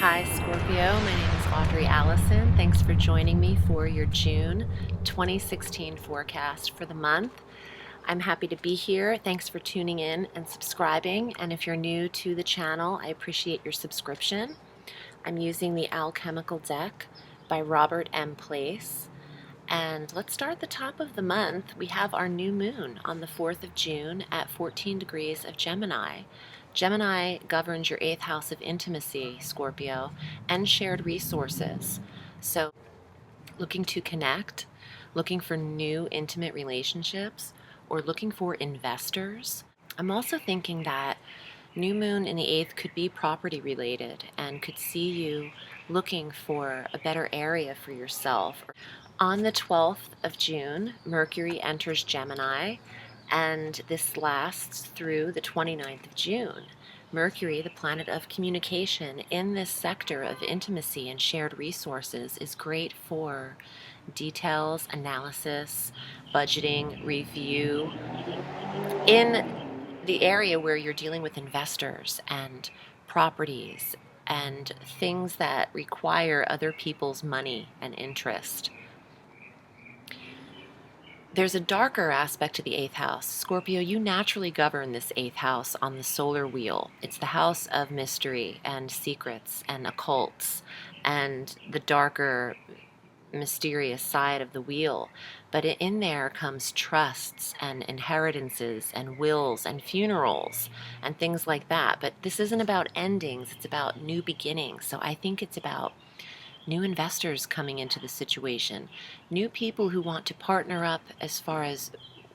Hi Scorpio, my name is Audrey Alison. Thanks for joining me for your June 2016 forecast for the month. I'm happy to be here. Thanks for tuning in and subscribing. And if you're new to the channel, I appreciate your subscription. I'm using the Alchemical deck by Robert M. Place. And let's start at the top of the month. We have our new moon on the 4th of June at 14 degrees of Gemini. Gemini governs your 8th house of intimacy, Scorpio, and shared resources. So, looking to connect, looking for new intimate relationships, or looking for investors. I'm also thinking that new moon in the 8th could be property related and could see you looking for a better area for yourself. On the 12th of June, Mercury enters Gemini, and this lasts through the 29th of June. Mercury, the planet of communication in this sector of intimacy and shared resources, is great for details, analysis, budgeting, review in the area where you're dealing with investors and properties and things that require other people's money and interest. There's a darker aspect to the 8th house. Scorpio, you naturally govern this 8th house on the solar wheel. It's the house of mystery and secrets and occults and the darker, mysterious side of the wheel. But in there comes trusts and inheritances and wills and funerals and things like that. But this isn't about endings, it's about new beginnings. So I think it's about new investors coming into the situation, new people who want to partner up as far as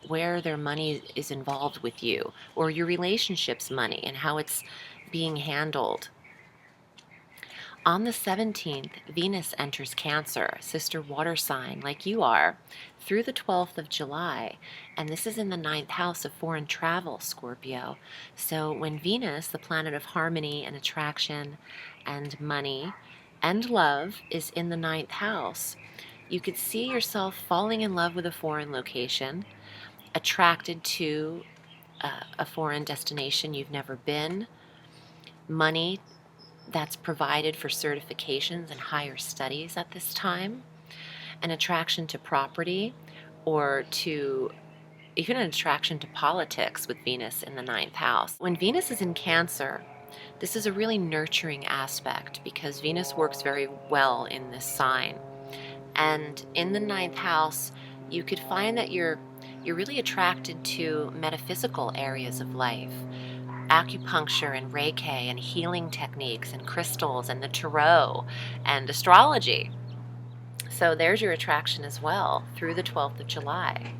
where their money is involved with you, or your relationship's money and how it's being handled. On the 17th, Venus enters Cancer, sister water sign like you are, through the 12th of July, and this is in the 9th house of foreign travel, Scorpio. So when Venus, the planet of harmony and attraction and money and love, is in the 9th house, you could see yourself falling in love with a foreign location, attracted to a foreign destination you've never been, money that's provided for certifications and higher studies at this time, an attraction to property, or to even an attraction to politics with Venus in the 9th house. When Venus is in Cancer, this is a really nurturing aspect because Venus works very well in this sign. And in the 9th house, you could find that you're really attracted to metaphysical areas of life. Acupuncture and Reiki and healing techniques and crystals and the tarot and astrology. So there's your attraction as well through the 12th of July.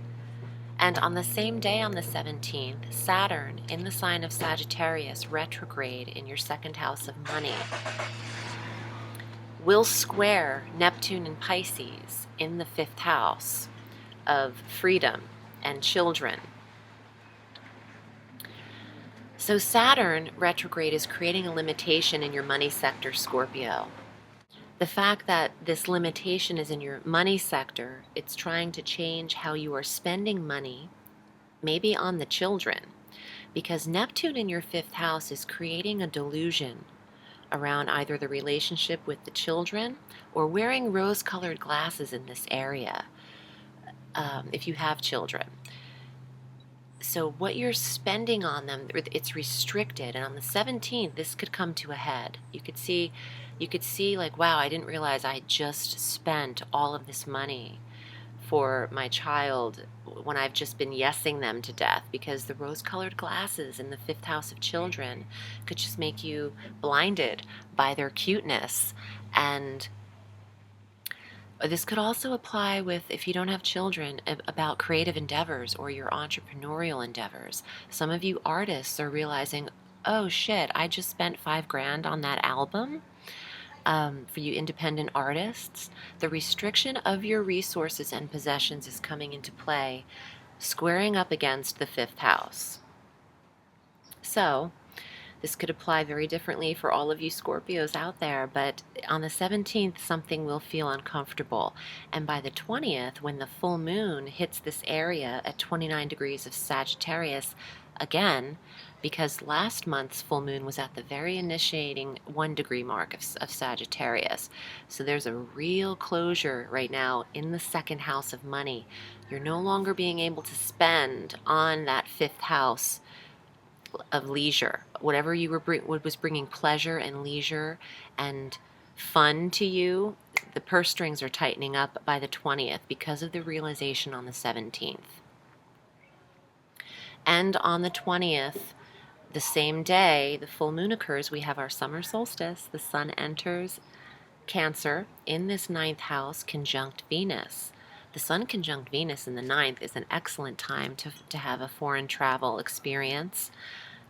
And on the same day, on the 17th, Saturn in the sign of Sagittarius retrograde in your 2nd house of money will square Neptune and Pisces in the 5th house of freedom and children. So Saturn retrograde is creating a limitation in your money sector, Scorpio. The fact that this limitation is in your money sector, it's trying to change how you are spending money, maybe on the children, because Neptune in your 5th house is creating a delusion around either the relationship with the children or wearing rose-colored glasses in this area, if you have children. So what you're spending on them, it's restricted. And on the 17th, this could come to a head. You could see like, wow, I didn't realize I just spent all of this money for my child when I've just been yesing them to death, because the rose-colored glasses in the 5th house of children could just make you blinded by their cuteness. And this could also apply with, if you don't have children, about creative endeavors or your entrepreneurial endeavors. Some of you artists are realizing, oh shit, I just spent $5,000 on that album. For you independent artists, the restriction of your resources and possessions is coming into play, squaring up against the 5th house. So this could apply very differently for all of you Scorpios out there, but on the 17th, something will feel uncomfortable. And by the 20th, when the full moon hits this area at 29 degrees of Sagittarius, again, because last month's full moon was at the very initiating 1 degree mark of Sagittarius. So there's a real closure right now in the second house of money. You're no longer being able to spend on that fifth house of leisure. Whatever you were what was bringing pleasure and leisure and fun to you, the purse strings are tightening up by the 20th because of the realization on the 17th. And on the 20th, the same day the full moon occurs, we have our summer solstice. The sun enters Cancer in this 9th house conjunct Venus. The sun conjunct Venus in the 9th is an excellent time to have a foreign travel experience,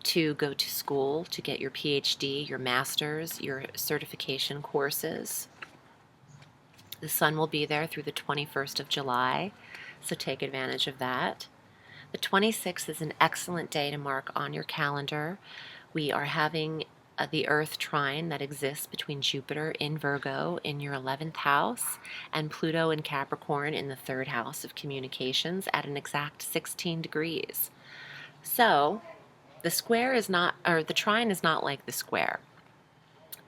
to go to school, to get your PhD, your master's, your certification courses. The sun will be there through the 21st of July, so take advantage of that. The 26th is an excellent day to mark on your calendar. We are having the Earth trine that exists between Jupiter in Virgo in your 11th house and Pluto in Capricorn in the 3rd house of communications at an exact 16 degrees. So the square is not, or the trine is not like the square.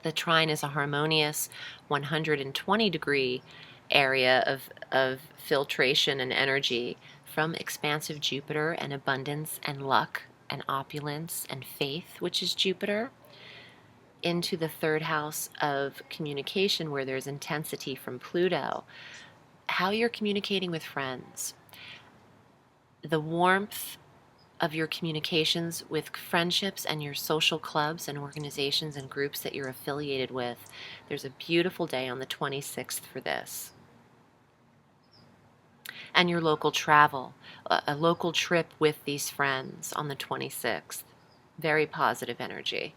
The trine is a harmonious 120-degree area of filtration and energy from expansive Jupiter and abundance and luck and opulence and faith, which is Jupiter, into the 3rd house of communication where there's intensity from Pluto. How you're communicating with friends, the warmth of your communications with friendships and your social clubs and organizations and groups that you're affiliated with. There's a beautiful day on the 26th for this. And your local travel, a local trip with these friends on the 26th. Very positive energy.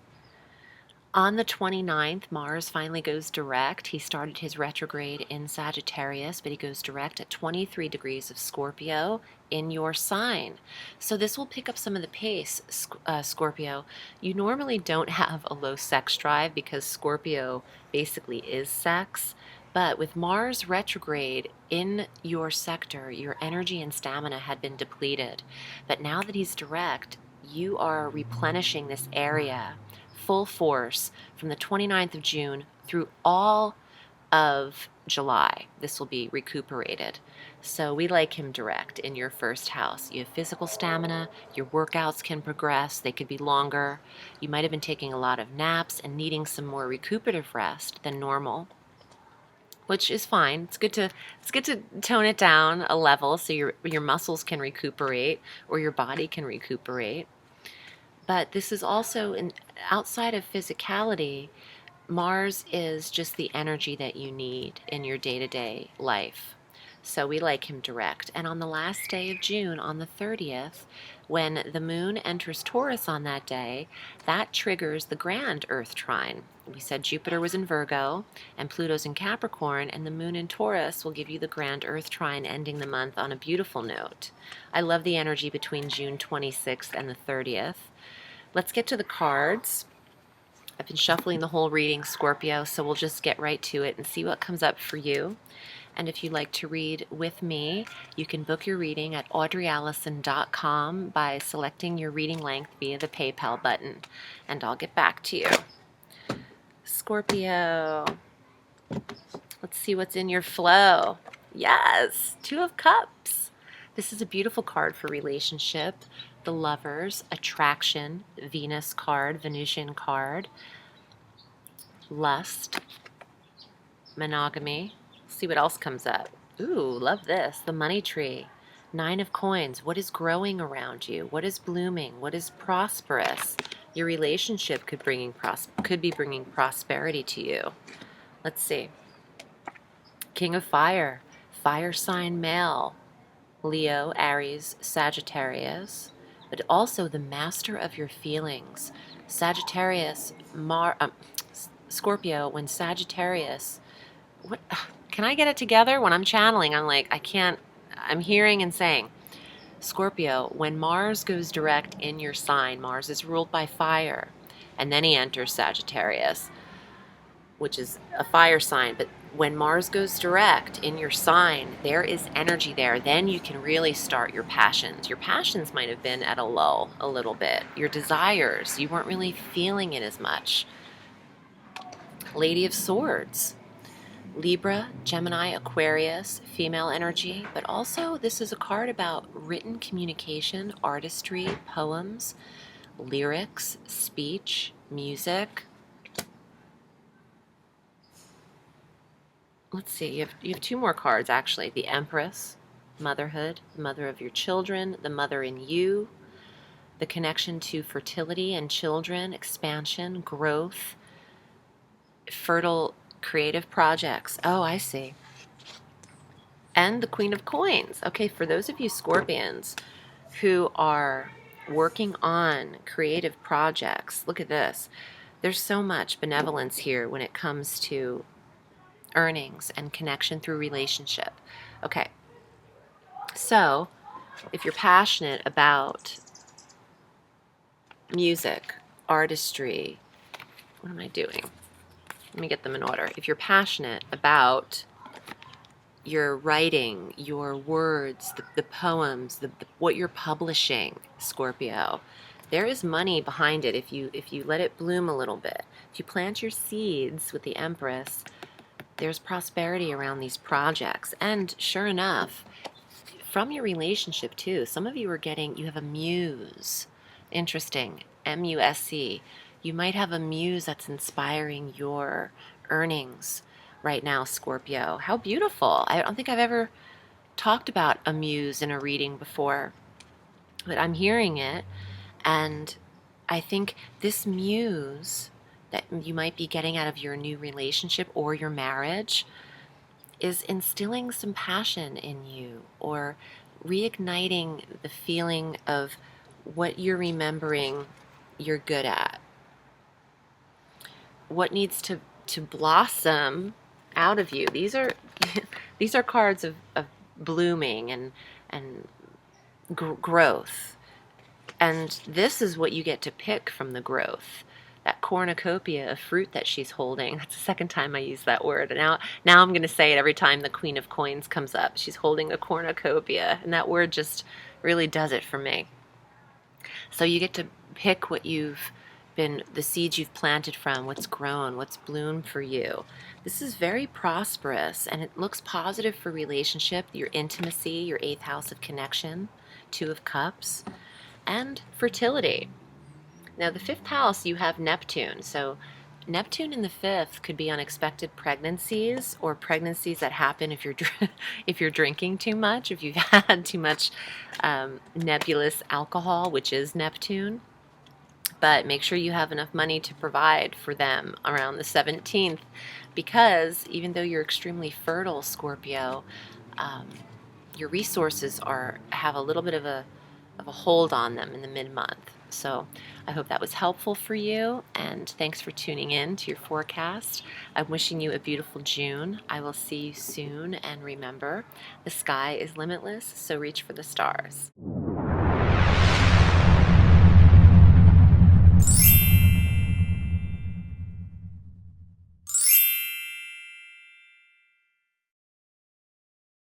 On the 29th, Mars finally goes direct. He started his retrograde in Sagittarius, but he goes direct at 23 degrees of Scorpio in your sign. So this will pick up some of the pace, Scorpio. You normally don't have a low sex drive because Scorpio basically is sex. But with Mars retrograde in your sector, your energy and stamina had been depleted. But now that he's direct, you are replenishing this area full force from the 29th of June through all of July. This will be recuperated. So we like him direct in your 1st house. You have physical stamina, your workouts can progress, they could be longer. You might have been taking a lot of naps and needing some more recuperative rest than normal, which is fine. It's good to tone it down a level so your muscles can recuperate or your body can recuperate. But this is also, outside of physicality, Mars is just the energy that you need in your day-to-day life. So we like him direct. And on the last day of June, on the 30th, when the moon enters Taurus on that day, that triggers the grand Earth trine. We said Jupiter was in Virgo and Pluto's in Capricorn, and the moon in Taurus will give you the grand Earth trine, ending the month on a beautiful note. I love the energy between June 26th and the 30th. Let's get to the cards. I've been shuffling the whole reading, Scorpio, so we'll just get right to it and see what comes up for you. And if you'd like to read with me, you can book your reading at audreyalison.com by selecting your reading length via the PayPal button, and I'll get back to you. Scorpio, let's see what's in your flow. Yes, 2 of Cups. This is a beautiful card for relationship, the Lovers, attraction, Venus card, Venusian card, lust, monogamy. See what else comes up. Ooh, love this. The Money Tree. 9 of Coins. What is growing around you? What is blooming? What is prosperous? Your relationship could be bringing prosperity to you. Let's see. King of Fire. Fire sign male. Leo, Aries, Sagittarius. But also the master of your feelings. Sagittarius, Scorpio, when Sagittarius... What... Can I get it together? When I'm channeling, I'm like, I can't, I'm hearing and saying. Scorpio, when Mars goes direct in your sign, Mars is ruled by fire, and then he enters Sagittarius, which is a fire sign, but When Mars goes direct in your sign, there is energy there. Then you can really start your passions. Your passions might have been at a lull a little bit. Your desires, you weren't really feeling it as much. Lady of Swords, Libra, Gemini, Aquarius, female energy, but also this is a card about written communication, artistry, poems, lyrics, speech, music. Let's see, you have two more cards actually. The Empress, motherhood, the mother of your children, the mother in you, the connection to fertility and children, expansion, growth, fertile creative projects. Oh, I see. And the Queen of Coins. Okay, for those of you Scorpions who are working on creative projects, look at this. There's so much benevolence here when it comes to earnings and connection through relationship. Okay, so if you're passionate about music, artistry, what am I doing? Let me get them in order. If you're passionate about your writing, your words, the poems, what you're publishing, Scorpio, there is money behind it if you let it bloom a little bit. If you plant your seeds with the Empress, there's prosperity around these projects. And sure enough, from your relationship too, some of you you have a muse. Interesting. M-U-S-E. You might have a muse that's inspiring your earnings right now, Scorpio. How beautiful. I don't think I've ever talked about a muse in a reading before, but I'm hearing it, and I think this muse that you might be getting out of your new relationship or your marriage is instilling some passion in you, or reigniting the feeling of what you're remembering you're good at. What needs to blossom out of you. These are these are cards of blooming and growth. And this is what you get to pick from the growth. That cornucopia of fruit that she's holding. That's the second time I use that word. And now I'm going to say it every time the Queen of Coins comes up. She's holding a cornucopia. And that word just really does it for me. So you get to pick what the seeds you've planted from, what's grown, what's bloomed for you. This is very prosperous, and it looks positive for relationship, your intimacy, your 8th house of connection, 2 of Cups, and fertility. Now, the 5th house, you have Neptune. So Neptune in the 5th could be unexpected pregnancies, or pregnancies that happen if you're drinking too much, if you've had too much nebulous alcohol, which is Neptune. But make sure you have enough money to provide for them around the 17th, because even though you're extremely fertile, Scorpio, your resources have a little bit of a hold on them in the mid-month. So I hope that was helpful for you, and thanks for tuning in to your forecast. I'm wishing you a beautiful June. I will see you soon, and remember, the sky is limitless, so reach for the stars.